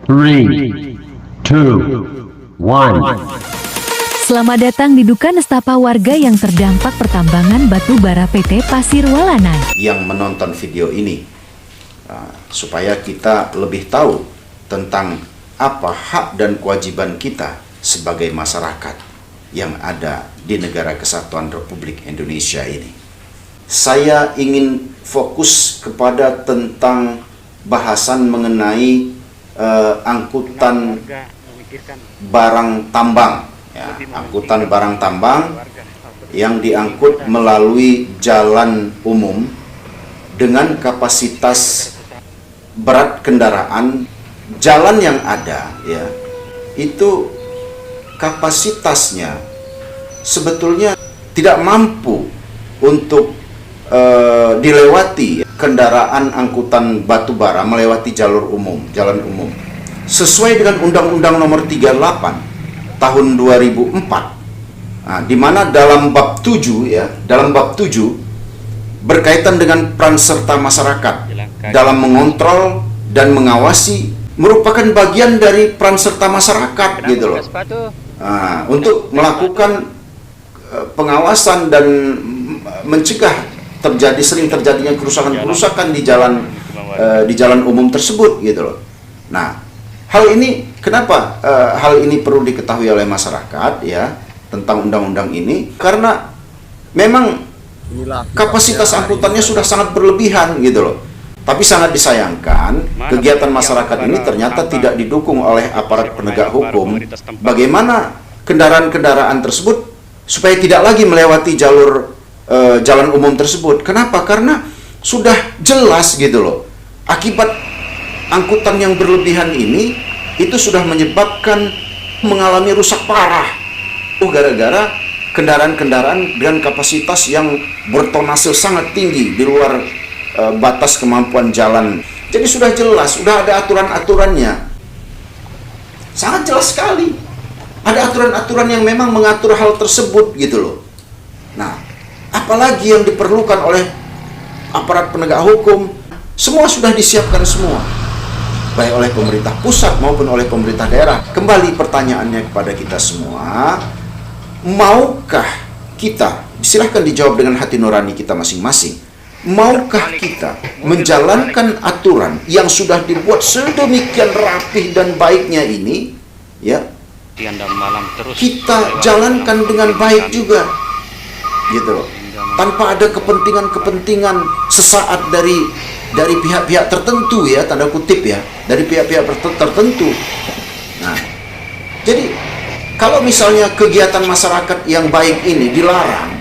3, 2, 1. Selamat datang di Duka Nestapa warga yang terdampak pertambangan batu bara PT Pasir Walanai. Yang menonton video ini supaya kita lebih tahu tentang apa hak dan kewajiban kita sebagai masyarakat yang ada di negara kesatuan Republik Indonesia ini. Saya ingin fokus kepada tentang bahasan mengenai angkutan barang tambang. Ya, angkutan barang tambang yang diangkut melalui jalan umum dengan kapasitas berat kendaraan jalan yang ada, ya, itu kapasitasnya sebetulnya tidak mampu untuk dilewati kendaraan angkutan batu bara melewati jalan umum sesuai dengan Undang-Undang Nomor 38 tahun 2004, di mana dalam bab 7 berkaitan dengan peran serta masyarakat dalam mengontrol dan mengawasi merupakan bagian dari peran serta masyarakat gitu loh. Untuk melakukan pengawasan dan mencegah sering terjadinya kerusakan di jalan umum tersebut gitu loh. Nah, hal ini kenapa hal ini perlu diketahui oleh masyarakat ya tentang undang-undang ini, karena memang kapasitas angkutannya sudah sangat berlebihan gitu loh. Tapi sangat disayangkan kegiatan masyarakat ini ternyata tidak didukung oleh aparat penegak hukum. Bagaimana kendaraan-kendaraan tersebut supaya tidak lagi melewati jalan umum tersebut. Kenapa? Karena sudah jelas gitu loh. Akibat angkutan yang berlebihan ini itu sudah menyebabkan mengalami rusak parah gara-gara kendaraan-kendaraan dengan kapasitas yang bertonase sangat tinggi di luar batas kemampuan jalan. Jadi sudah jelas, sudah ada aturan-aturannya. Sangat jelas sekali. Ada aturan-aturan yang memang mengatur hal tersebut gitu loh. Nah, apalagi yang diperlukan oleh aparat penegak hukum, semua sudah disiapkan semua, baik oleh pemerintah pusat maupun oleh pemerintah daerah. Kembali pertanyaannya kepada kita semua, maukah kita, silahkan dijawab dengan hati nurani kita masing-masing, maukah kita menjalankan aturan yang sudah dibuat sedemikian rapih dan baiknya ini, ya, kita jalankan dengan baik juga, gitu loh, tanpa ada kepentingan-kepentingan sesaat dari pihak-pihak tertentu ya, tanda kutip ya, dari pihak-pihak tertentu. Nah, jadi kalau misalnya kegiatan masyarakat yang baik ini dilarang,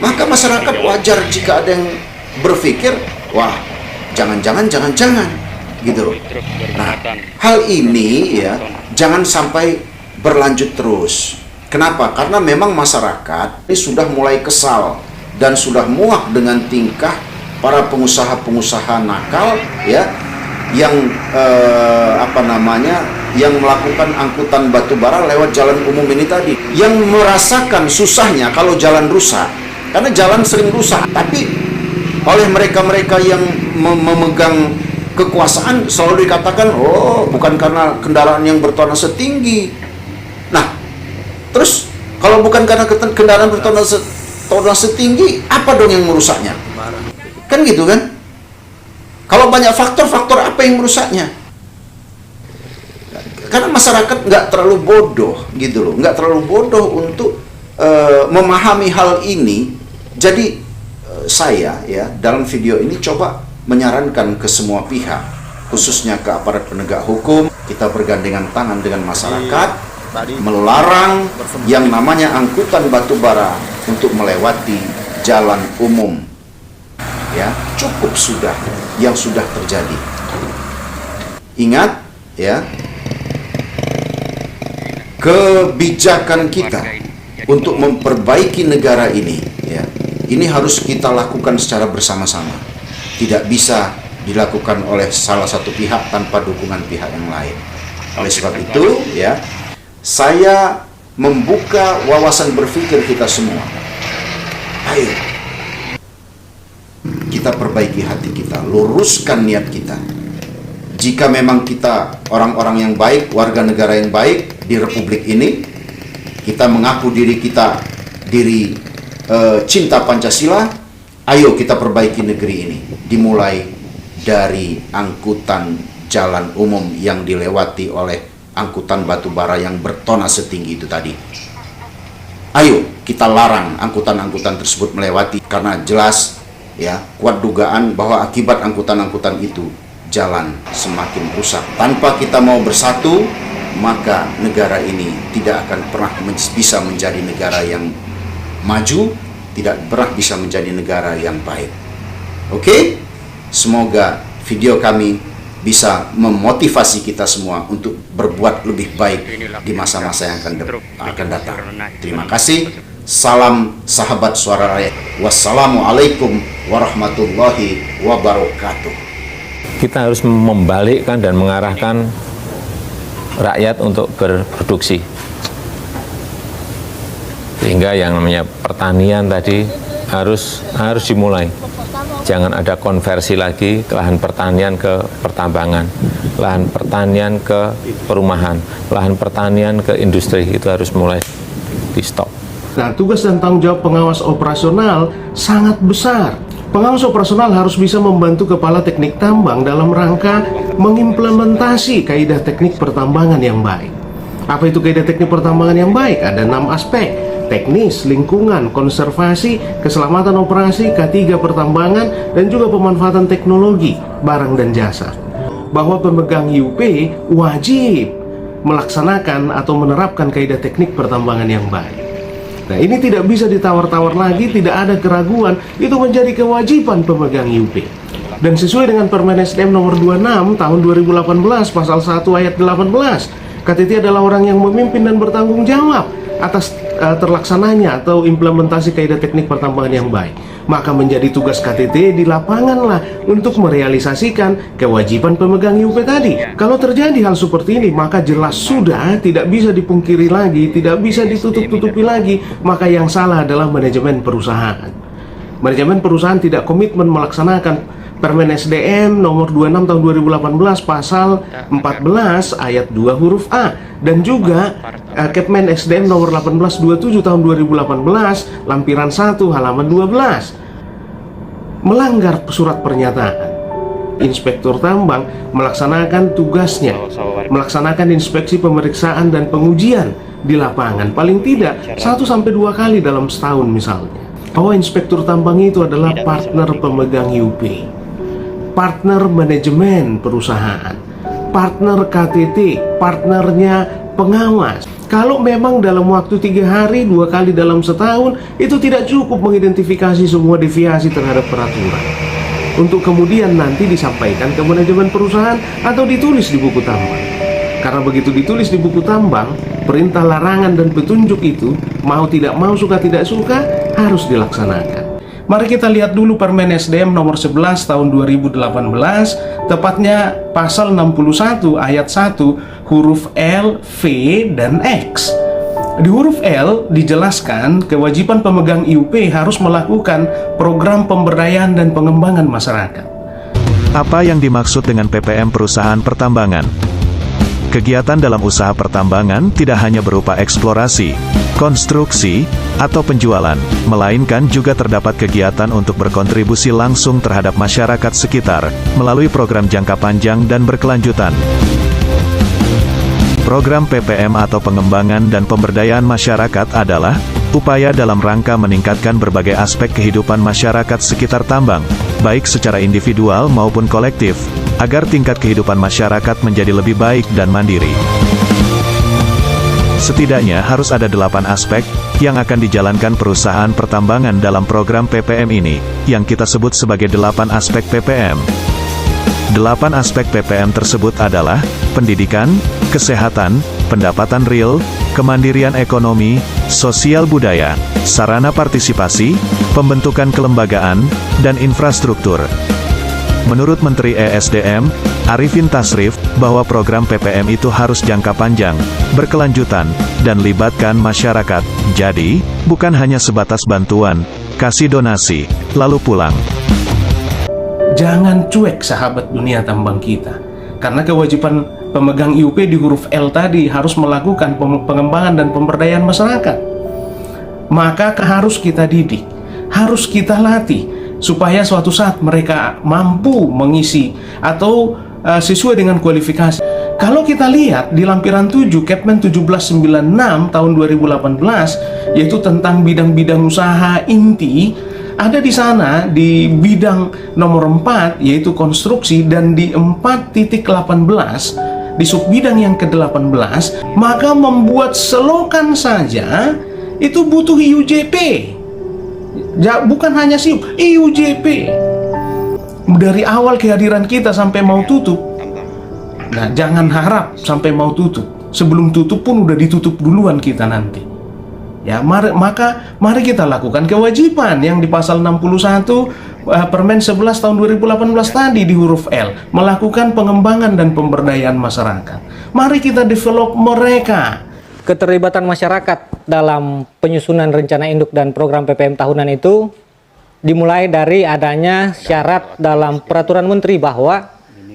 maka masyarakat wajar jika ada yang berpikir, wah, jangan-jangan gitu loh. Nah, hal ini ya jangan sampai berlanjut terus. Kenapa? Karena memang masyarakat ini sudah mulai kesal dan sudah muak dengan tingkah para pengusaha-pengusaha nakal ya, yang yang melakukan angkutan batu bara lewat jalan umum ini tadi, yang merasakan susahnya kalau jalan rusak, karena jalan sering rusak, tapi oleh mereka-mereka yang memegang kekuasaan selalu dikatakan, oh, bukan karena kendaraan yang bertonase tinggi. Nah, terus kalau bukan karena kendaraan bertonase tinggi, apa dong yang merusaknya? Kan gitu kan? Kalau banyak faktor apa yang merusaknya? Karena masyarakat nggak terlalu bodoh gitu loh, nggak terlalu bodoh untuk memahami hal ini. Jadi saya ya dalam video ini coba menyarankan ke semua pihak, khususnya ke aparat penegak hukum, kita bergandengan tangan dengan masyarakat, melarang yang namanya angkutan batu bara untuk melewati jalan umum. Ya, cukup sudah yang sudah terjadi. Ingat ya, kebijakan kita untuk memperbaiki negara ini ya, ini harus kita lakukan secara bersama-sama. Tidak bisa dilakukan oleh salah satu pihak tanpa dukungan pihak yang lain. Oleh sebab itu ya, saya membuka wawasan berpikir kita semua. Ayo kita perbaiki hati kita, luruskan niat kita. jika memang kita orang-orang yang baik, warga negara yang baik di Republik ini, kita mengaku diri kita cinta Pancasila, ayo kita perbaiki negeri ini. Dimulai dari angkutan jalan umum yang dilewati oleh angkutan batubara yang bertona setinggi itu tadi. Ayo kita larang angkutan-angkutan tersebut melewati, karena jelas ya, kuat dugaan bahwa akibat angkutan-angkutan itu jalan semakin rusak. Tanpa kita mau bersatu, maka negara ini tidak akan pernah bisa menjadi negara yang maju, tidak pernah bisa menjadi negara yang baik. Oke? Semoga video kami bisa memotivasi kita semua untuk berbuat lebih baik di masa-masa yang akan datang. Terima kasih. Salam sahabat suara rakyat. Wassalamualaikum warahmatullahi wabarakatuh. Kita harus membalikkan dan mengarahkan rakyat untuk berproduksi. Sehingga yang namanya pertanian tadi harus dimulai. Jangan ada konversi lagi lahan pertanian ke pertambangan, lahan pertanian ke perumahan, lahan pertanian ke industri. Itu harus mulai di stop. Nah, tugas dan tanggung jawab pengawas operasional sangat besar. Pengawas operasional harus bisa membantu kepala teknik tambang dalam rangka mengimplementasi kaidah teknik pertambangan yang baik. Apa itu kaidah teknik pertambangan yang baik? Ada 6 aspek: teknis, lingkungan, konservasi, keselamatan operasi, K3 pertambangan, dan juga pemanfaatan teknologi, barang dan jasa. Bahwa pemegang IUP wajib melaksanakan atau menerapkan kaidah teknik pertambangan yang baik. Nah, ini tidak bisa ditawar-tawar lagi, tidak ada keraguan, itu menjadi kewajiban pemegang IUP. Dan sesuai dengan Permen SDM nomor 26 tahun 2018 pasal 1 ayat 18, KTT adalah orang yang memimpin dan bertanggung jawab atas terlaksananya atau implementasi kaidah teknik pertambangan yang baik. Maka menjadi tugas KTT di lapanganlah untuk merealisasikan kewajiban pemegang IUP tadi. Kalau terjadi hal seperti ini, maka jelas sudah tidak bisa dipungkiri lagi, tidak bisa ditutup-tutupi lagi. Maka yang salah adalah manajemen perusahaan. Manajemen perusahaan tidak komitmen melaksanakan Permen SDM nomor 26 tahun 2018 pasal 14 ayat 2 huruf A, dan juga Kepmen SDM nomor 1827 tahun 2018 lampiran 1 halaman 12. Melanggar surat pernyataan. Inspektur tambang melaksanakan tugasnya, melaksanakan inspeksi pemeriksaan dan pengujian di lapangan paling tidak 1-2 kali dalam setahun misalnya. Bahwa inspektur tambang itu adalah partner pemegang IUP, partner manajemen perusahaan, partner KTT, partnernya pengawas. Kalau memang dalam waktu 3 hari 2 kali dalam setahun itu tidak cukup mengidentifikasi semua deviasi terhadap peraturan, untuk kemudian nanti disampaikan ke manajemen perusahaan atau ditulis di buku tambang. Karena begitu ditulis di buku tambang, perintah larangan dan petunjuk itu mau tidak mau, suka tidak suka harus dilaksanakan. Mari kita lihat dulu Permen SDM nomor 11 tahun 2018, tepatnya pasal 61 ayat 1 huruf L, V, dan X. Di huruf L dijelaskan kewajiban pemegang IUP harus melakukan program pemberdayaan dan pengembangan masyarakat. Apa yang dimaksud dengan PPM perusahaan pertambangan? Kegiatan dalam usaha pertambangan tidak hanya berupa eksplorasi, konstruksi, atau penjualan, melainkan juga terdapat kegiatan untuk berkontribusi langsung terhadap masyarakat sekitar, melalui program jangka panjang dan berkelanjutan. Program PPM atau pengembangan dan pemberdayaan masyarakat adalah upaya dalam rangka meningkatkan berbagai aspek kehidupan masyarakat sekitar tambang, baik secara individual maupun kolektif, agar tingkat kehidupan masyarakat menjadi lebih baik dan mandiri. Setidaknya harus ada 8 aspek yang akan dijalankan perusahaan pertambangan dalam program PPM ini, yang kita sebut sebagai 8 aspek PPM. 8 aspek PPM tersebut adalah pendidikan, kesehatan, pendapatan real, kemandirian ekonomi, sosial budaya, sarana partisipasi, pembentukan kelembagaan, dan infrastruktur. Menurut Menteri ESDM, Arifin Tasrif, bahwa program PPM itu harus jangka panjang, berkelanjutan, dan libatkan masyarakat. Jadi, bukan hanya sebatas bantuan, kasih donasi, lalu pulang. Jangan cuek sahabat dunia tambang kita. Karena kewajiban pemegang IUP di huruf L tadi harus melakukan pengembangan dan pemberdayaan masyarakat. Maka harus kita didik, harus kita latih, supaya suatu saat mereka mampu mengisi atau sesuai dengan kualifikasi. Kalau kita lihat di lampiran 7 Kepmen 1796 tahun 2018, yaitu tentang bidang-bidang usaha inti, ada di sana di bidang nomor 4 yaitu konstruksi, dan di 4.18 di subbidang yang ke-18, maka membuat selokan saja itu butuh IUJP. Ya, bukan hanya SIUP, IUJP. Dari awal kehadiran kita sampai mau tutup. Nah, jangan harap sampai mau tutup. Sebelum tutup pun udah ditutup duluan kita nanti. Ya, mari kita lakukan kewajiban yang di pasal 61 Permen 11 tahun 2018 tadi di huruf L, melakukan pengembangan dan pemberdayaan masyarakat. Mari kita develop mereka. Keterlibatan masyarakat dalam penyusunan rencana induk dan program PPM tahunan itu dimulai dari adanya syarat dalam peraturan menteri bahwa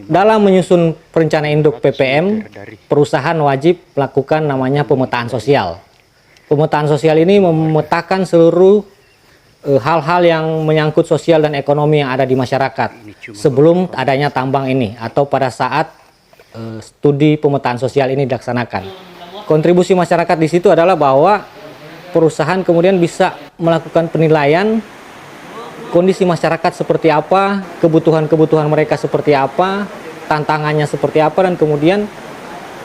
dalam menyusun rencana induk PPM, perusahaan wajib melakukan namanya pemetaan sosial. Pemetaan sosial ini memetakan seluruh hal-hal yang menyangkut sosial dan ekonomi yang ada di masyarakat sebelum adanya tambang ini atau pada saat studi pemetaan sosial ini dilaksanakan. Kontribusi masyarakat di situ adalah bahwa perusahaan kemudian bisa melakukan penilaian kondisi masyarakat seperti apa, kebutuhan-kebutuhan mereka seperti apa, tantangannya seperti apa, dan kemudian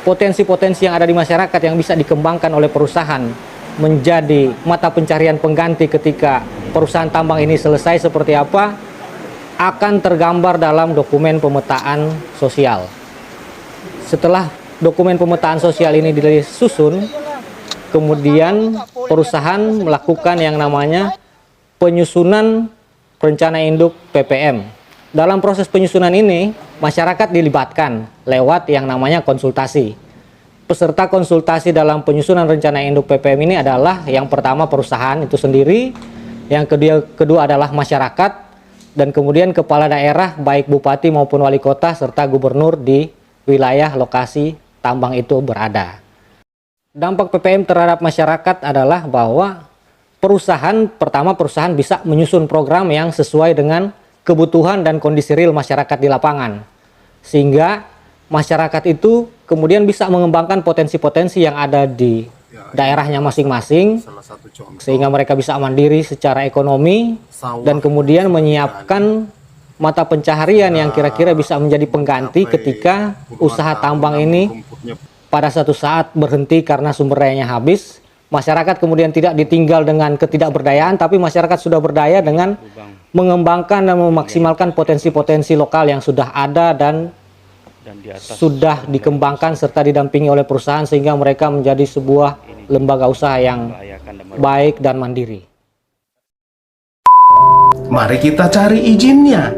potensi-potensi yang ada di masyarakat yang bisa dikembangkan oleh perusahaan menjadi mata pencarian pengganti ketika perusahaan tambang ini selesai seperti apa, akan tergambar dalam dokumen pemetaan sosial. Setelah dokumen pemetaan sosial ini disusun, kemudian perusahaan melakukan yang namanya penyusunan rencana induk PPM. Dalam proses penyusunan ini, masyarakat dilibatkan lewat yang namanya konsultasi. Peserta konsultasi dalam penyusunan rencana induk PPM ini adalah yang pertama perusahaan itu sendiri, yang kedua adalah masyarakat, dan kemudian kepala daerah baik bupati maupun wali kota serta gubernur di wilayah lokasi tambang itu berada. Dampak PPM terhadap masyarakat adalah bahwa pertama perusahaan bisa menyusun program yang sesuai dengan kebutuhan dan kondisi real masyarakat di lapangan, sehingga masyarakat itu kemudian bisa mengembangkan potensi-potensi yang ada di daerahnya masing-masing, sehingga mereka bisa mandiri secara ekonomi dan kemudian menyiapkan mata pencaharian yang kira-kira bisa menjadi pengganti ketika usaha tambang ini pada suatu saat berhenti karena sumber dayanya habis. Masyarakat kemudian tidak ditinggal dengan ketidakberdayaan, tapi masyarakat sudah berdaya dengan mengembangkan dan memaksimalkan potensi-potensi lokal yang sudah ada dan sudah dikembangkan serta didampingi oleh perusahaan, sehingga mereka menjadi sebuah lembaga usaha yang baik dan mandiri. Mari kita cari izinnya.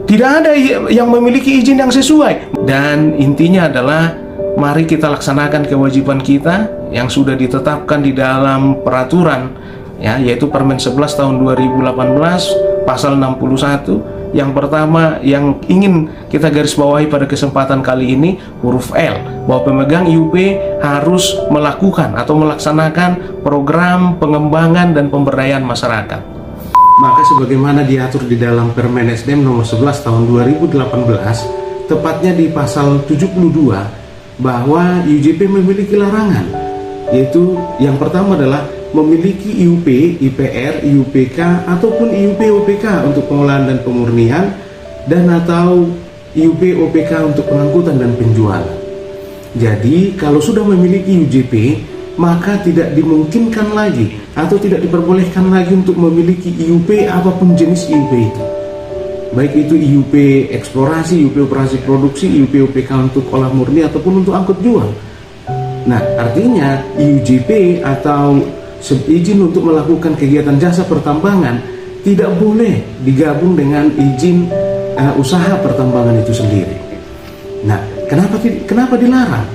Tidak ada yang memiliki izin yang sesuai. Dan intinya adalah mari kita laksanakan kewajiban kita yang sudah ditetapkan di dalam peraturan, ya, yaitu Permen 11 tahun 2018 pasal 61. Yang pertama yang ingin kita garis bawahi pada kesempatan kali ini, huruf L, bahwa pemegang IUP harus melakukan atau melaksanakan program pengembangan dan pemberdayaan masyarakat. Maka sebagaimana diatur di dalam Permen SDM nomor 11 tahun 2018, tepatnya di pasal 72, bahwa IUJP memiliki larangan, yaitu yang pertama adalah memiliki IUP, IPR, IUPK ataupun IUP OPK untuk pengolahan dan pemurnian, dan atau IUP OPK untuk pengangkutan dan penjualan. Jadi kalau sudah memiliki IUJP, maka tidak dimungkinkan lagi atau tidak diperbolehkan lagi untuk memiliki IUP apapun jenis IUP itu. Baik itu IUP eksplorasi, IUP operasi produksi, IUP OPK untuk olah murni ataupun untuk angkut jual. Nah, artinya IUJP atau izin untuk melakukan kegiatan jasa pertambangan tidak boleh digabung dengan izin usaha pertambangan itu sendiri. Nah, kenapa dilarang?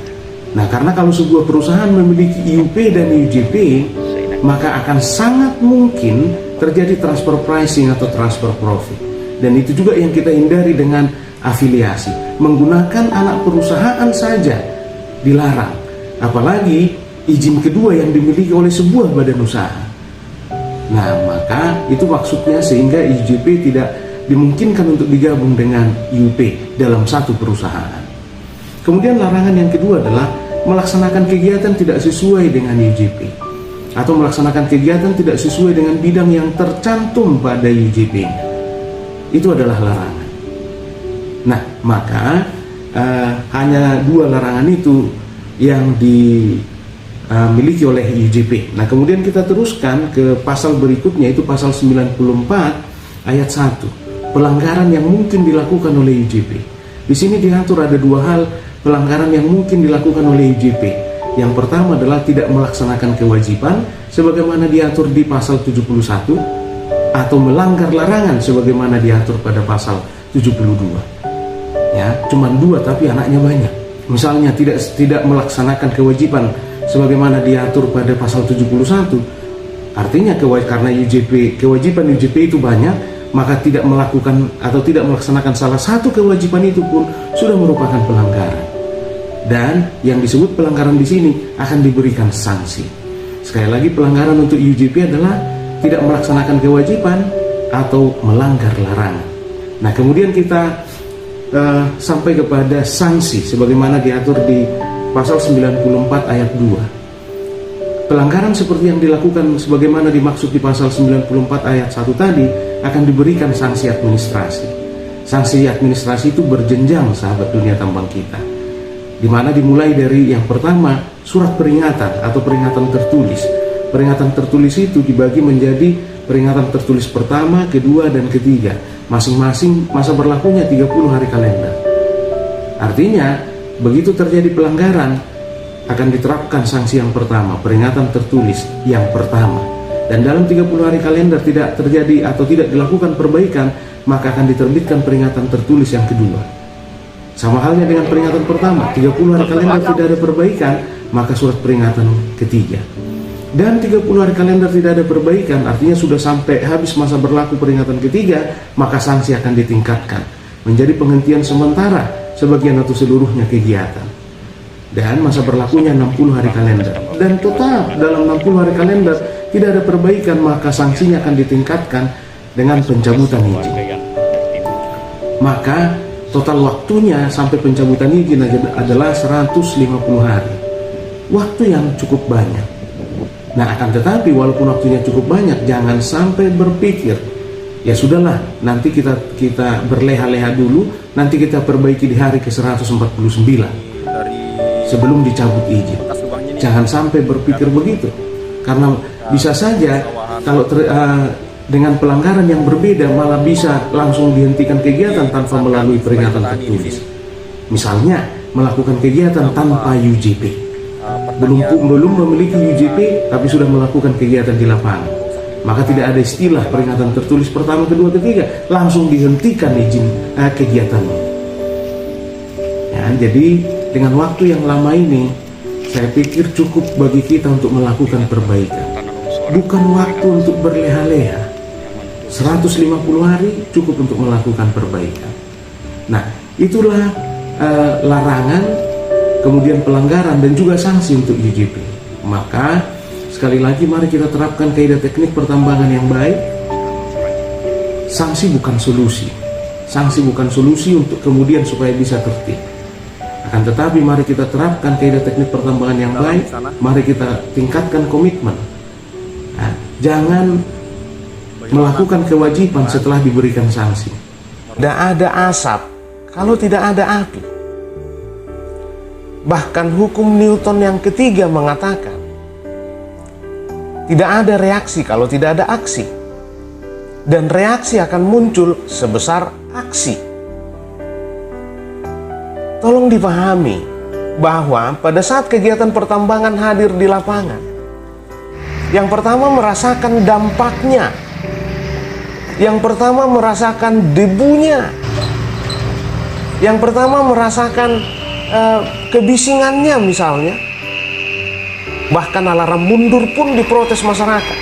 Nah, karena kalau sebuah perusahaan memiliki IUP dan IUJP, maka akan sangat mungkin terjadi transfer pricing atau transfer profit. Dan itu juga yang kita hindari dengan afiliasi. Menggunakan anak perusahaan saja dilarang, apalagi izin kedua yang dimiliki oleh sebuah badan usaha. Nah, maka itu maksudnya sehingga IUJP tidak dimungkinkan untuk digabung dengan IUP dalam satu perusahaan. Kemudian larangan yang kedua adalah melaksanakan kegiatan tidak sesuai dengan IUJP atau melaksanakan kegiatan tidak sesuai dengan bidang yang tercantum pada IUJP-nya. Itu adalah larangan. Nah, maka hanya dua larangan itu yang dimiliki oleh IUJP. Nah, kemudian kita teruskan ke pasal berikutnya, itu pasal 94 ayat 1. Pelanggaran yang mungkin dilakukan oleh IUJP. Di sini diatur ada dua hal pelanggaran yang mungkin dilakukan oleh IUJP. Yang pertama adalah tidak melaksanakan kewajiban sebagaimana diatur di pasal 71 atau melanggar larangan sebagaimana diatur pada pasal 72. Ya, cuman dua tapi anaknya banyak. Misalnya tidak melaksanakan kewajiban sebagaimana diatur pada pasal 71, artinya karena kewajiban IUJP itu banyak, maka tidak melakukan atau tidak melaksanakan salah satu kewajiban itu pun sudah merupakan pelanggaran. Dan yang disebut pelanggaran di sini akan diberikan sanksi. Sekali lagi, pelanggaran untuk IUJP adalah tidak melaksanakan kewajiban atau melanggar larangan. Nah, kemudian kita sampai kepada sanksi sebagaimana diatur di pasal 94 ayat 2. Pelanggaran seperti yang dilakukan sebagaimana dimaksud di pasal 94 ayat 1 tadi akan diberikan sanksi administrasi. Sanksi administrasi itu berjenjang, sahabat dunia tambang kita, di mana dimulai dari yang pertama, surat peringatan atau peringatan tertulis. Peringatan tertulis itu dibagi menjadi peringatan tertulis pertama, kedua, dan ketiga. Masing-masing masa berlakunya 30 hari kalender. Artinya, begitu terjadi pelanggaran, akan diterapkan sanksi yang pertama, peringatan tertulis yang pertama. Dan dalam 30 hari kalender tidak terjadi atau tidak dilakukan perbaikan, maka akan diterbitkan peringatan tertulis yang kedua. Sama halnya dengan peringatan pertama, 30 hari kalender tidak ada perbaikan, maka surat peringatan ketiga. Dan 30 hari kalender tidak ada perbaikan, artinya sudah sampai habis masa berlaku peringatan ketiga, maka sanksi akan ditingkatkan menjadi penghentian sementara sebagian atau seluruhnya kegiatan. Dan masa berlakunya 60 hari kalender. Dan tetap dalam 60 hari kalender tidak ada perbaikan, maka sanksinya akan ditingkatkan dengan pencabutan izin. Maka total waktunya sampai pencabutan izin adalah 150 hari. Waktu yang cukup banyak. Nah, akan tetapi walaupun waktunya cukup banyak, jangan sampai berpikir, ya sudahlah, nanti kita berleha-leha dulu, nanti kita perbaiki di hari ke-149 sebelum dicabut izin. Jangan sampai berpikir begitu, karena bisa saja kalau dengan pelanggaran yang berbeda malah bisa langsung dihentikan kegiatan tanpa melalui peringatan tertulis. Misalnya melakukan kegiatan tanpa IUJP. Belum memiliki IUJP tapi sudah melakukan kegiatan di lapangan, maka tidak ada istilah peringatan tertulis pertama, kedua, ketiga, langsung dihentikan izin kegiatannya. Ya, jadi dengan waktu yang lama ini saya pikir cukup bagi kita untuk melakukan perbaikan, bukan waktu untuk berleha-leha. 150 hari cukup untuk melakukan perbaikan. Nah, itulah larangan, kemudian pelanggaran dan juga sanksi untuk IUJP. Maka sekali lagi mari kita terapkan kaidah teknik pertambangan yang baik. Sanksi bukan solusi. Sanksi bukan solusi untuk kemudian supaya bisa tertib. Akan tetapi mari kita terapkan kaidah teknik pertambangan yang baik. Mari kita tingkatkan komitmen. Nah, jangan melakukan kewajiban setelah diberikan sanksi. Tidak ada asap kalau tidak ada api. Bahkan hukum Newton yang ketiga mengatakan tidak ada reaksi kalau tidak ada aksi. Dan reaksi akan muncul sebesar aksi. Tolong dipahami bahwa pada saat kegiatan pertambangan hadir di lapangan, yang pertama merasakan dampaknya, yang pertama merasakan debunya, yang pertama merasakan kebisingannya misalnya, bahkan alarm mundur pun diprotes masyarakat.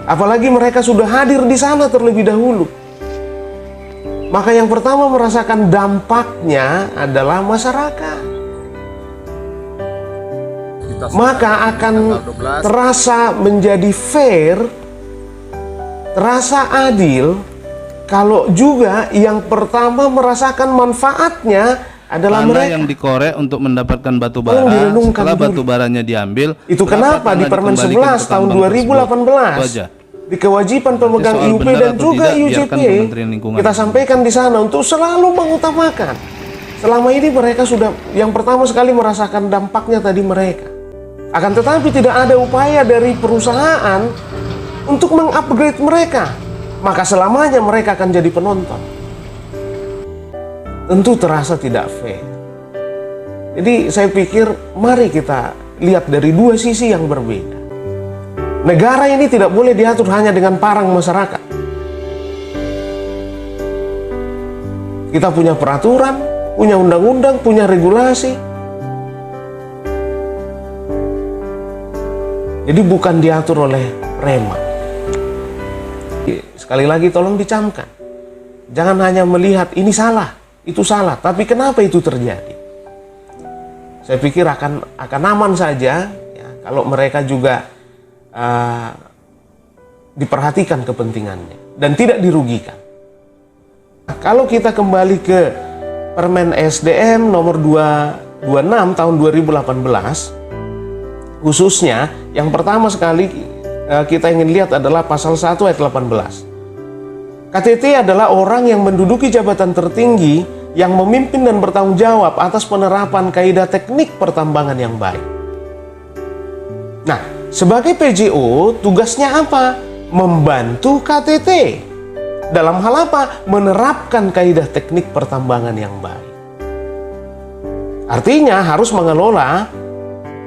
Apalagi mereka sudah hadir di sana terlebih dahulu. maka yang pertama merasakan dampaknya adalah masyarakat. Maka akan terasa menjadi fair, terasa adil, kalau juga yang pertama merasakan manfaatnya adalah Mana mereka yang dikorek untuk mendapatkan batu bara. direnungkan Setelah dulu. batu baranya diambil, Itu kenapa di Permen 11 tahun 2018 di kewajiban pemegang Soal IUP benar dan atau juga tidak, IUJP biarkan Kementerian Lingkungan. kita sampaikan di sana untuk selalu mengutamakan. Selama ini mereka sudah yang pertama sekali merasakan dampaknya tadi mereka. Akan tetapi tidak ada upaya dari perusahaan untuk mengupgrade mereka. Maka selamanya mereka akan jadi penonton. Tentu terasa tidak fair. Jadi saya pikir mari kita lihat dari dua sisi yang berbeda. Negara ini tidak boleh diatur hanya dengan parang masyarakat. Kita punya peraturan, punya undang-undang, punya regulasi. Jadi bukan diatur oleh preman. Sekali lagi tolong dicamkan. Jangan hanya melihat ini salah, itu salah, tapi kenapa itu terjadi? Saya pikir akan aman saja ya, kalau mereka juga diperhatikan kepentingannya dan tidak dirugikan. Kalau kita kembali ke Permen SDM nomor 226 tahun 2018, khususnya yang pertama sekali kita ingin lihat adalah pasal 1 ayat 18. KTT adalah orang yang menduduki jabatan tertinggi yang memimpin dan bertanggung jawab atas penerapan kaidah teknik pertambangan yang baik. Nah, sebagai PJO, tugasnya apa? Membantu KTT. Dalam hal apa? Menerapkan kaidah teknik pertambangan yang baik. Artinya harus mengelola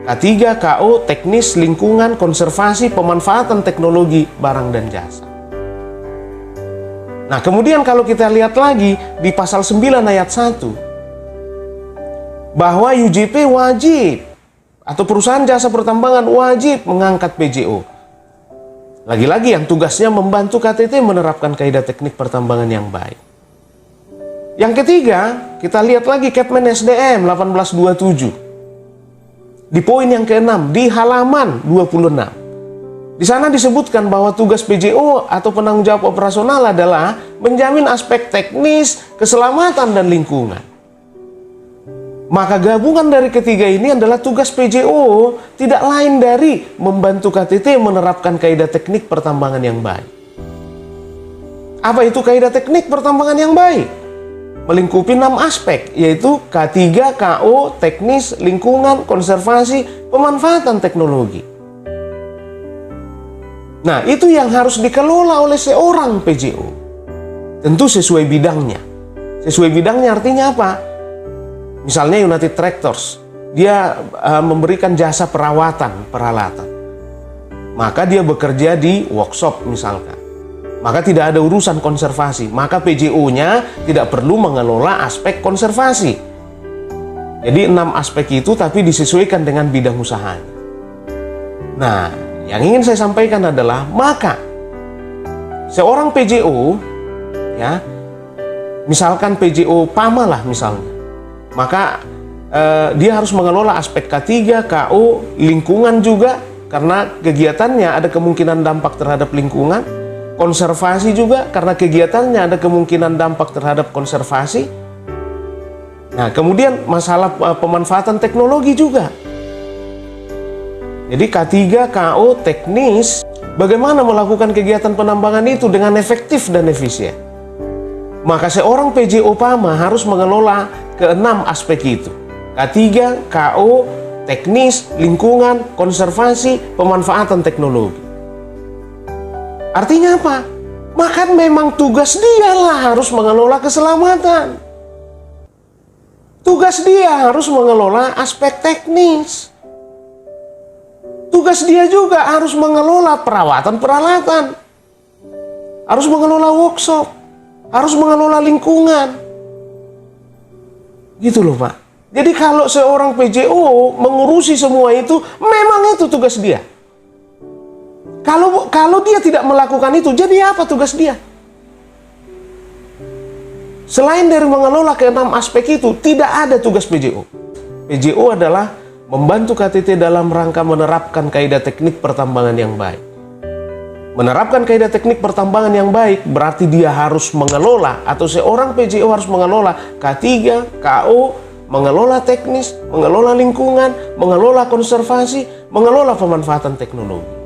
K3 KO, teknis, lingkungan, konservasi, pemanfaatan teknologi, barang dan jasa. Nah, kemudian kalau kita lihat lagi di pasal 9 ayat 1, bahwa UJP wajib atau perusahaan jasa pertambangan wajib mengangkat PJO. Lagi-lagi yang tugasnya membantu KTT menerapkan kaidah teknik pertambangan yang baik. Yang ketiga, kita lihat lagi Kepmen SDM 1827. Di poin yang ke-6, di halaman 26. Di sana disebutkan bahwa tugas PJO atau penanggung jawab operasional adalah menjamin aspek teknis, keselamatan, dan lingkungan. Maka gabungan dari ketiga ini adalah tugas PJO tidak lain dari membantu KTT menerapkan kaidah teknik pertambangan yang baik. Apa itu kaidah teknik pertambangan yang baik? Melingkupi 6 aspek, yaitu K3, KO, teknis, lingkungan, konservasi, pemanfaatan teknologi. Nah, itu yang harus dikelola oleh seorang PJO. Tentu sesuai bidangnya. Sesuai bidangnya artinya apa? Misalnya United Tractors, dia memberikan jasa perawatan peralatan. Maka dia bekerja di workshop misalkan. Maka tidak ada urusan konservasi. Maka PJO-nya tidak perlu mengelola aspek konservasi. Jadi 6 aspek itu tapi disesuaikan dengan bidang usahanya. Nah, yang ingin saya sampaikan adalah maka seorang PJO ya, misalkan PJO PAMA lah misalnya, maka dia harus mengelola aspek K3, KO, lingkungan juga karena kegiatannya ada kemungkinan dampak terhadap lingkungan, konservasi juga karena kegiatannya ada kemungkinan dampak terhadap konservasi. Nah, kemudian masalah pemanfaatan teknologi juga. Jadi K3, KO, teknis, bagaimana melakukan kegiatan penambangan itu dengan efektif dan efisien. Maka seorang PJO PAMA harus mengelola ke-6 aspek itu. K3, KO, teknis, lingkungan, konservasi, pemanfaatan teknologi. Artinya apa? Maka memang tugas dia lah harus mengelola keselamatan. Tugas dia harus mengelola aspek teknis. Tugas dia juga harus mengelola perawatan peralatan, harus mengelola workshop, harus mengelola lingkungan. Gitu loh Pak. Jadi kalau seorang PJO mengurusi semua itu, memang itu tugas dia. Kalau dia tidak melakukan itu, jadi apa tugas dia? Selain dari mengelola keenam aspek itu, tidak ada tugas PJO. PJO adalah membantu KTT dalam rangka menerapkan kaidah teknik pertambangan yang baik. Menerapkan kaidah teknik pertambangan yang baik berarti dia harus mengelola, atau seorang PJO harus mengelola K3, KO, mengelola teknis, mengelola lingkungan, mengelola konservasi, mengelola pemanfaatan teknologi.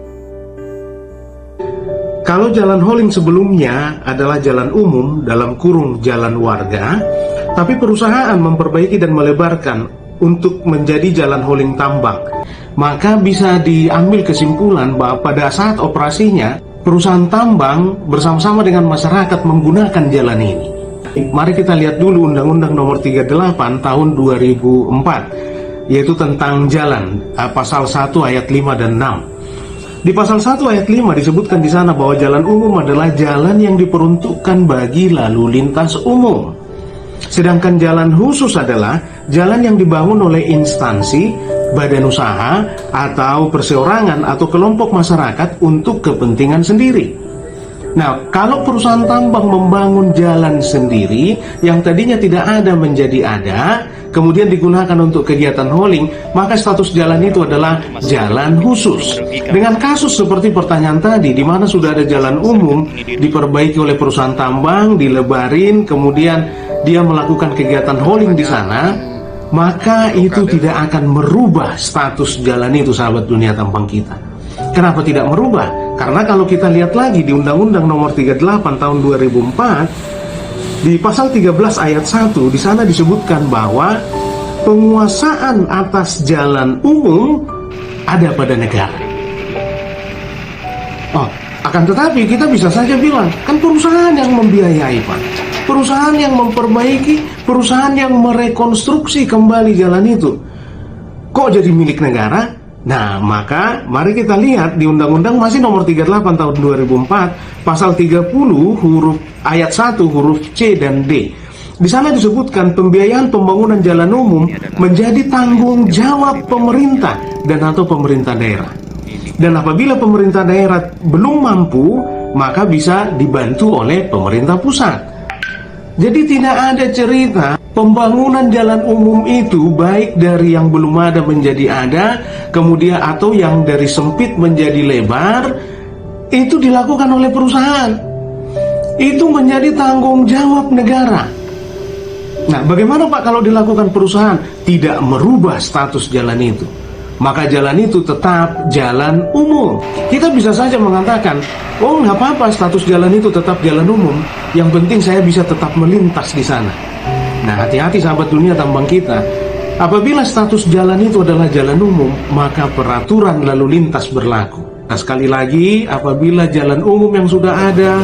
Kalau jalan hauling sebelumnya adalah jalan umum dalam kurung jalan warga, tapi perusahaan memperbaiki dan melebarkan untuk menjadi jalan hauling tambang, maka bisa diambil kesimpulan bahwa pada saat operasinya, perusahaan tambang bersama-sama dengan masyarakat menggunakan jalan ini. Mari kita lihat dulu Undang-Undang Nomor 38 Tahun 2004, yaitu tentang jalan, pasal 1 ayat 5 dan 6. Di pasal 1 ayat 5 disebutkan di sana bahwa jalan umum adalah jalan yang diperuntukkan bagi lalu lintas umum. Sedangkan jalan khusus adalah jalan yang dibangun oleh instansi, badan usaha, atau perseorangan atau kelompok masyarakat untuk kepentingan sendiri. Nah, kalau perusahaan tambang membangun jalan sendiri yang tadinya tidak ada menjadi ada, kemudian digunakan untuk kegiatan hauling, maka status jalan itu adalah jalan khusus. Dengan kasus seperti pertanyaan tadi, di mana sudah ada jalan umum, diperbaiki oleh perusahaan tambang, dilebarin, kemudian dia melakukan kegiatan hauling di sana, maka itu tidak akan merubah status jalan itu, sahabat dunia tambang kita. Kenapa tidak merubah? Karena kalau kita lihat lagi di Undang-Undang Nomor 38 Tahun 2004, di pasal 13 ayat 1, di sana disebutkan bahwa penguasaan atas jalan umum ada pada negara. Oh, akan tetapi kita bisa saja bilang, kan perusahaan yang membiayai, Pak. Perusahaan yang memperbaiki, perusahaan yang merekonstruksi kembali jalan itu. Kok jadi milik negara? Nah, maka mari kita lihat di Undang-Undang masih Nomor 38 Tahun 2004, pasal 30 huruf ayat 1 huruf C dan D. Di sana disebutkan pembiayaan pembangunan jalan umum menjadi tanggung jawab pemerintah dan atau pemerintah daerah. Dan apabila pemerintah daerah belum mampu, maka bisa dibantu oleh pemerintah pusat. Jadi tidak ada cerita pembangunan jalan umum itu baik dari yang belum ada menjadi ada, kemudian atau yang dari sempit menjadi lebar, itu dilakukan oleh perusahaan. Itu menjadi tanggung jawab negara. Nah, bagaimana Pak kalau dilakukan perusahaan? Tidak merubah status jalan itu, maka jalan itu tetap jalan umum. Kita bisa saja mengatakan, oh nggak apa-apa status jalan itu tetap jalan umum, yang penting saya bisa tetap melintas di sana. Nah, hati-hati sahabat dunia tambang kita. Apabila status jalan itu adalah jalan umum, maka peraturan lalu lintas berlaku. Nah, sekali lagi, apabila jalan umum yang sudah ada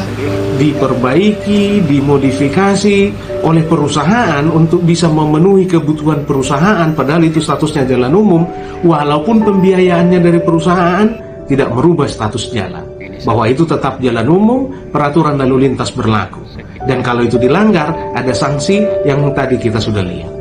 diperbaiki, dimodifikasi oleh perusahaan untuk bisa memenuhi kebutuhan perusahaan, padahal itu statusnya jalan umum, walaupun pembiayaannya dari perusahaan, tidak merubah status jalan. Bahwa itu tetap jalan umum, peraturan lalu lintas berlaku. Dan kalau itu dilanggar, ada sanksi yang tadi kita sudah lihat.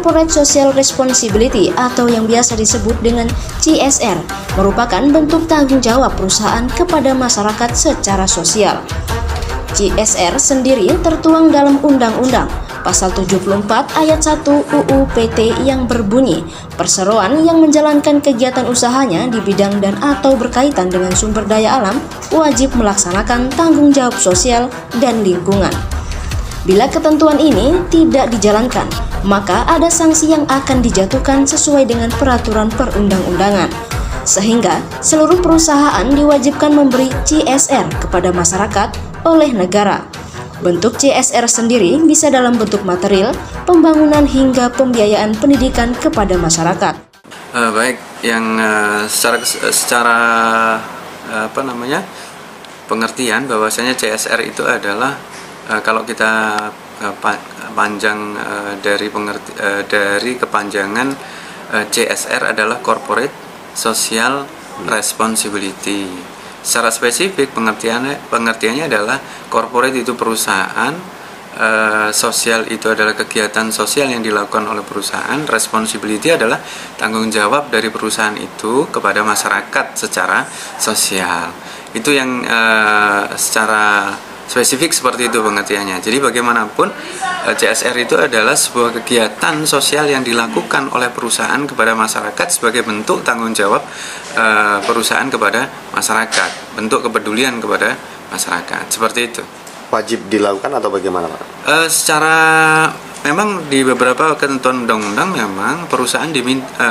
Corporate Social Responsibility atau yang biasa disebut dengan CSR merupakan bentuk tanggung jawab perusahaan kepada masyarakat secara sosial. CSR sendiri tertuang dalam Undang-Undang Pasal 74 Ayat 1 UU PT yang berbunyi, perseroan yang menjalankan kegiatan usahanya di bidang dan atau berkaitan dengan sumber daya alam wajib melaksanakan tanggung jawab sosial dan lingkungan. Bila ketentuan ini tidak dijalankan, maka ada sanksi yang akan dijatuhkan sesuai dengan peraturan perundang-undangan. Sehingga seluruh perusahaan diwajibkan memberi CSR kepada masyarakat oleh negara. Bentuk CSR sendiri bisa dalam bentuk material, pembangunan hingga pembiayaan pendidikan kepada masyarakat. Baik, yang secara pengertian bahwasanya CSR itu adalah kalau kita panjang dari kepanjangan CSR adalah Corporate Social Responsibility. Secara spesifik pengertiannya adalah corporate itu perusahaan, sosial itu adalah kegiatan sosial yang dilakukan oleh perusahaan, responsibility adalah tanggung jawab dari perusahaan itu kepada masyarakat secara sosial. Itu yang secara spesifik seperti itu pengertiannya. Jadi bagaimanapun CSR itu adalah sebuah kegiatan sosial yang dilakukan oleh perusahaan kepada masyarakat sebagai bentuk tanggung jawab perusahaan kepada masyarakat, bentuk kepedulian kepada masyarakat. Seperti itu. Wajib dilakukan atau bagaimana, Pak? Secara memang di beberapa ketentuan undang-undang memang perusahaan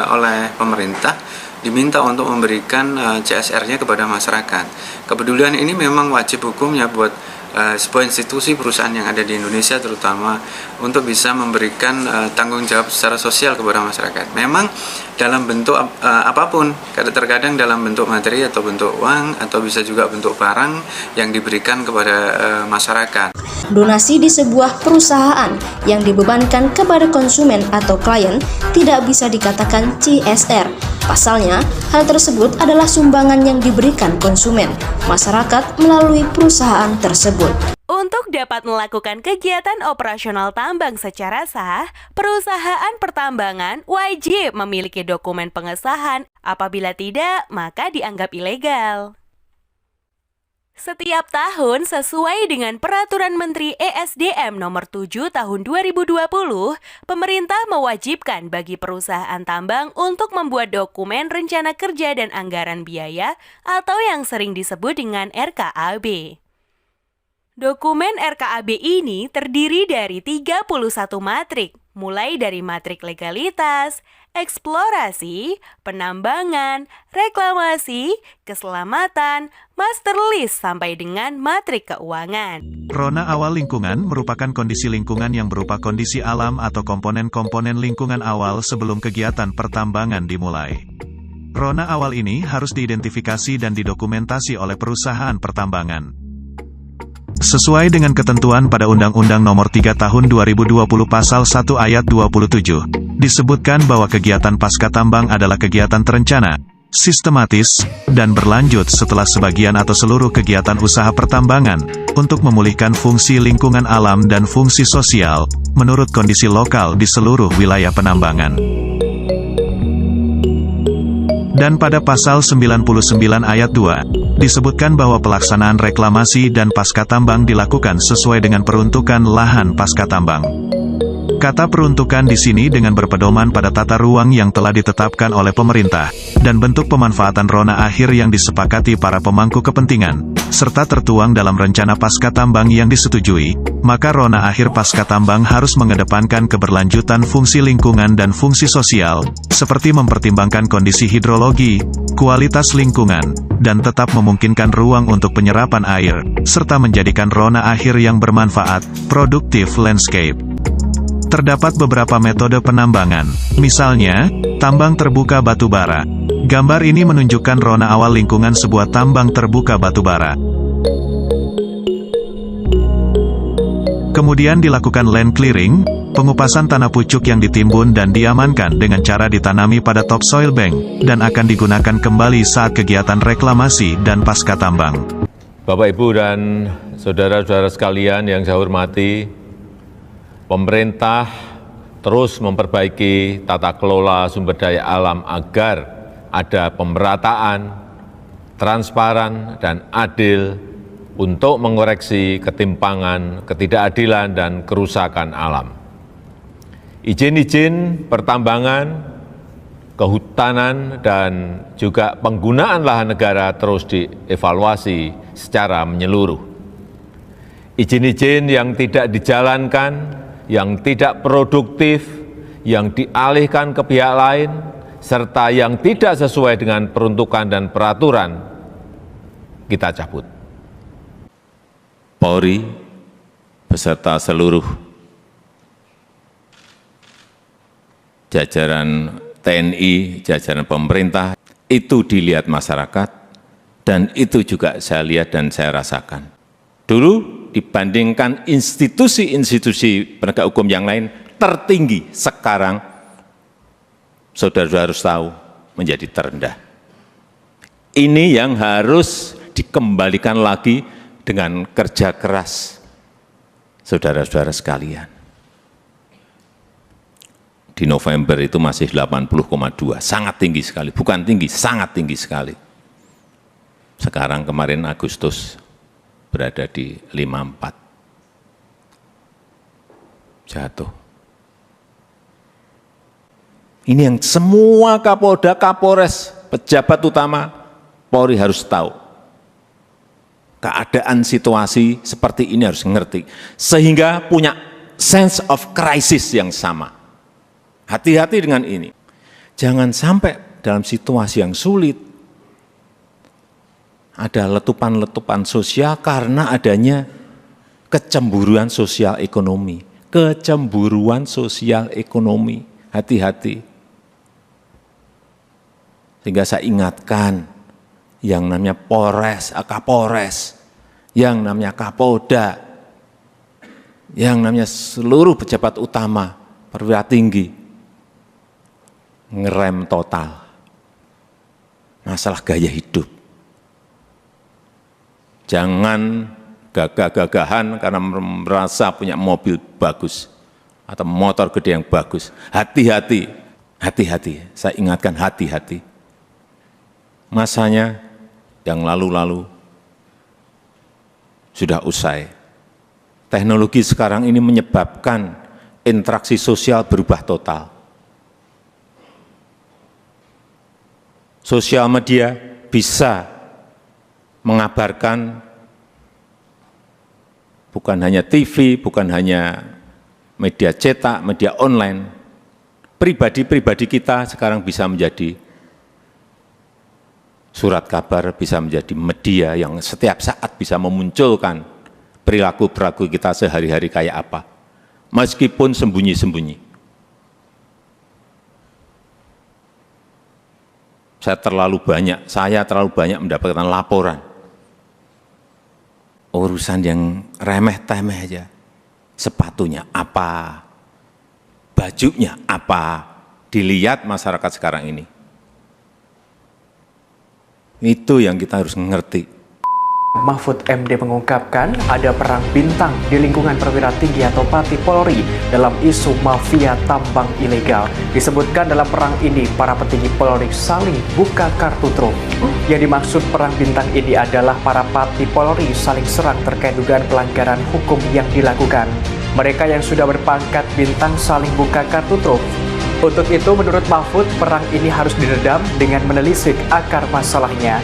oleh pemerintah diminta untuk memberikan CSR-nya kepada masyarakat. Kepedulian ini memang wajib hukumnya buat sebuah institusi perusahaan yang ada di Indonesia terutama untuk bisa memberikan tanggung jawab secara sosial kepada masyarakat. Memang dalam bentuk apapun, terkadang dalam bentuk materi atau bentuk uang atau bisa juga bentuk barang yang diberikan kepada masyarakat. Donasi di sebuah perusahaan yang dibebankan kepada konsumen atau klien tidak bisa dikatakan CSR. Pasalnya, hal tersebut adalah sumbangan yang diberikan konsumen, masyarakat melalui perusahaan tersebut. Untuk dapat melakukan kegiatan operasional tambang secara sah, perusahaan pertambangan wajib memiliki dokumen pengesahan. Apabila tidak, maka dianggap ilegal. Setiap tahun sesuai dengan Peraturan Menteri ESDM Nomor 7 Tahun 2020, pemerintah mewajibkan bagi perusahaan tambang untuk membuat dokumen rencana kerja dan anggaran biaya atau yang sering disebut dengan RKAB. Dokumen RKAB ini terdiri dari 31 matrik, mulai dari matrik legalitas, eksplorasi, penambangan, reklamasi, keselamatan, master list sampai dengan matrik keuangan. Rona awal lingkungan merupakan kondisi lingkungan yang berupa kondisi alam atau komponen-komponen lingkungan awal sebelum kegiatan pertambangan dimulai. Rona awal ini harus diidentifikasi dan didokumentasi oleh perusahaan pertambangan. Sesuai dengan ketentuan pada Undang-Undang Nomor 3 Tahun 2020 Pasal 1 Ayat 27, disebutkan bahwa kegiatan pasca tambang adalah kegiatan terencana, sistematis, dan berlanjut setelah sebagian atau seluruh kegiatan usaha pertambangan, untuk memulihkan fungsi lingkungan alam dan fungsi sosial, menurut kondisi lokal di seluruh wilayah penambangan. Dan pada pasal 99 ayat 2, disebutkan bahwa pelaksanaan reklamasi dan pasca tambang dilakukan sesuai dengan peruntukan lahan pasca tambang. Kata peruntukan di sini dengan berpedoman pada tata ruang yang telah ditetapkan oleh pemerintah, dan bentuk pemanfaatan rona akhir yang disepakati para pemangku kepentingan, serta tertuang dalam rencana pasca tambang yang disetujui, maka rona akhir pasca tambang harus mengedepankan keberlanjutan fungsi lingkungan dan fungsi sosial, seperti mempertimbangkan kondisi hidrologi, kualitas lingkungan, dan tetap memungkinkan ruang untuk penyerapan air, serta menjadikan rona akhir yang bermanfaat, produktif landscape. Terdapat beberapa metode penambangan, misalnya, tambang terbuka batu bara. Gambar ini menunjukkan rona awal lingkungan sebuah tambang terbuka batu bara. Kemudian dilakukan land clearing, pengupasan tanah pucuk yang ditimbun dan diamankan dengan cara ditanami pada topsoil bank, dan akan digunakan kembali saat kegiatan reklamasi dan pasca tambang. Bapak, Ibu, dan saudara-saudara sekalian yang saya hormati, pemerintah terus memperbaiki tata kelola sumber daya alam agar ada pemerataan, transparan, dan adil untuk mengoreksi ketimpangan, ketidakadilan, dan kerusakan alam. Izin-izin pertambangan, kehutanan, dan juga penggunaan lahan negara terus dievaluasi secara menyeluruh. Izin-izin yang tidak dijalankan, yang tidak produktif, yang dialihkan ke pihak lain, serta yang tidak sesuai dengan peruntukan dan peraturan, kita cabut. Polri beserta seluruh jajaran TNI, jajaran pemerintah, itu dilihat masyarakat, dan itu juga saya lihat dan saya rasakan. Dulu dibandingkan institusi-institusi penegak hukum yang lain tertinggi, sekarang saudara harus tahu menjadi terendah. Ini yang harus dikembalikan lagi dengan kerja keras saudara-saudara sekalian. Di November itu masih 80,2, sangat tinggi sekali, bukan tinggi, sangat tinggi sekali. Sekarang kemarin Agustus berada di 54, jatuh. Ini yang semua Kapolda, Kapolres, pejabat utama Polri harus tahu. Keadaan situasi seperti ini harus ngerti, sehingga punya sense of crisis yang sama. Hati-hati dengan ini. Jangan sampai dalam situasi yang sulit ada letupan-letupan sosial karena adanya kecemburuan sosial ekonomi. Kecemburuan sosial ekonomi. Hati-hati. Sehingga saya ingatkan yang namanya Polres, Kapolres, yang namanya Kapolda, yang namanya seluruh pejabat utama, perwira tinggi, ngerem total masalah gaya hidup. Jangan gagah-gagahan karena merasa punya mobil bagus atau motor gede yang bagus. Hati-hati, hati-hati, saya ingatkan hati-hati. Masanya yang lalu-lalu sudah usai. Teknologi sekarang ini menyebabkan interaksi sosial berubah total. Sosial media bisa mengabarkan bukan hanya TV, bukan hanya media cetak, media online. Pribadi-pribadi kita sekarang bisa menjadi surat kabar, bisa menjadi media yang setiap saat bisa memunculkan perilaku-perilaku kita sehari-hari kayak apa, meskipun sembunyi-sembunyi. Saya terlalu banyak mendapatkan laporan. Urusan yang remeh-temeh aja. Sepatunya apa, bajunya apa, dilihat masyarakat sekarang ini. Itu yang kita harus ngerti. Mahfud MD mengungkapkan ada perang bintang di lingkungan perwira tinggi atau Pati Polri dalam isu mafia tambang ilegal. Disebutkan dalam perang ini para petinggi Polri saling buka kartu truf. Yang dimaksud perang bintang ini adalah para Pati Polri saling serang terkait dugaan pelanggaran hukum yang dilakukan. Mereka yang sudah berpangkat bintang saling buka kartu truf. Untuk itu menurut Mahfud perang ini harus diredam dengan menelisik akar masalahnya.